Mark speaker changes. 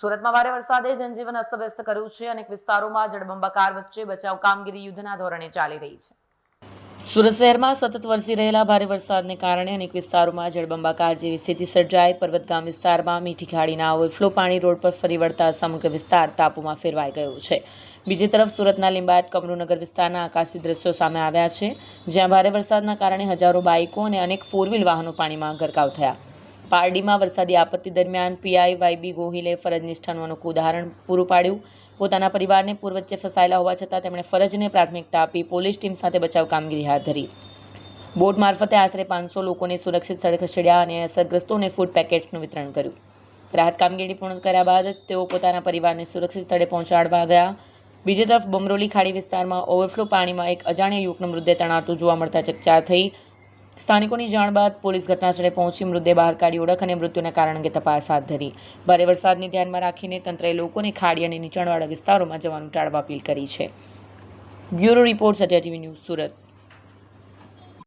Speaker 1: સુરતમાં ભારે વરસાદે જનજીવન અસ્તવ્યસ્ત કર્યું છે. અનેક વિસ્તારોમાં જળબંબાકાર વચ્ચે બચાવ કામગીરી યુદ્ધના ધોરણે ચાલી રહી છે. સુરત શહેરમાં સતત વરસી રહેલા ભારે વરસાદને કારણે અનેક વિસ્તારોમાં જળબંબાકાર જેવી સ્થિતિ સર્જાઈ. પર્વતગામ વિસ્તારમાં મીઠી ખાડીના ઓવરફ્લો પાણી રોડ પર ફરી વળતા સમગ્ર વિસ્તાર તાપુમાં ફેરવાઈ ગયો છે. બીજી તરફ સુરતના લિંબાયત કમરુનગર વિસ્તારના આકાશી દ્રશ્યો સામે આવ્યા છે, જ્યાં ભારે વરસાદના કારણે હજારો બાઇકો અને અનેક ફોર વ્હીલ વાહનો પાણીમાં ગરકાવ થયા. પારડીમાં વરસાદી આપત્તિ દરમિયાન પીઆઈ વાયબી ગોહિલે ફરજ નિષ્ઠાનું અનોખું ઉદાહરણ પૂરું પાડ્યું. પોતાના પરિવારને પૂર વચ્ચે ફસાયેલા હોવા છતાં તેમણે ફરજને પ્રાથમિકતા આપી પોલીસ ટીમ સાથે બચાવ કામગીરી હાથ ધરી. બોટ મારફતે આશરે 500 લોકોને સુરક્ષિત સ્થળે ખસેડ્યા અને અસરગ્રસ્તોને ફૂડ પેકેટ્સનું વિતરણ કર્યું. રાહત કામગીરી પૂર્ણ કર્યા બાદ જ તેઓ પોતાના પરિવારને સુરક્ષિત સ્થળે પહોંચાડવા ગયા. બીજી તરફ બમરોલી ખાડી વિસ્તારમાં ઓવરફ્લો પાણીમાં એક અજાણ્યા યુવકનો મૃતદેહ તણાતો જોવા મળતા ચકચાર થઈ. સ્થાનિકોની જાણ બાદ પોલીસ ઘટનાસ્થળે પહોંચી મૃતદેહ બહાર કાઢી ઓળખ અને મૃત્યુના કારણ અંગે તપાસ હાથ ધરી. ભારે વરસાદને ધ્યાનમાં રાખીને તંત્રએ લોકોને ખાડી અને નીચાણવાળા વિસ્તારોમાં જવાનું ટાળવા અપીલ કરી છે. Bureau report, Satya TV news, Surat.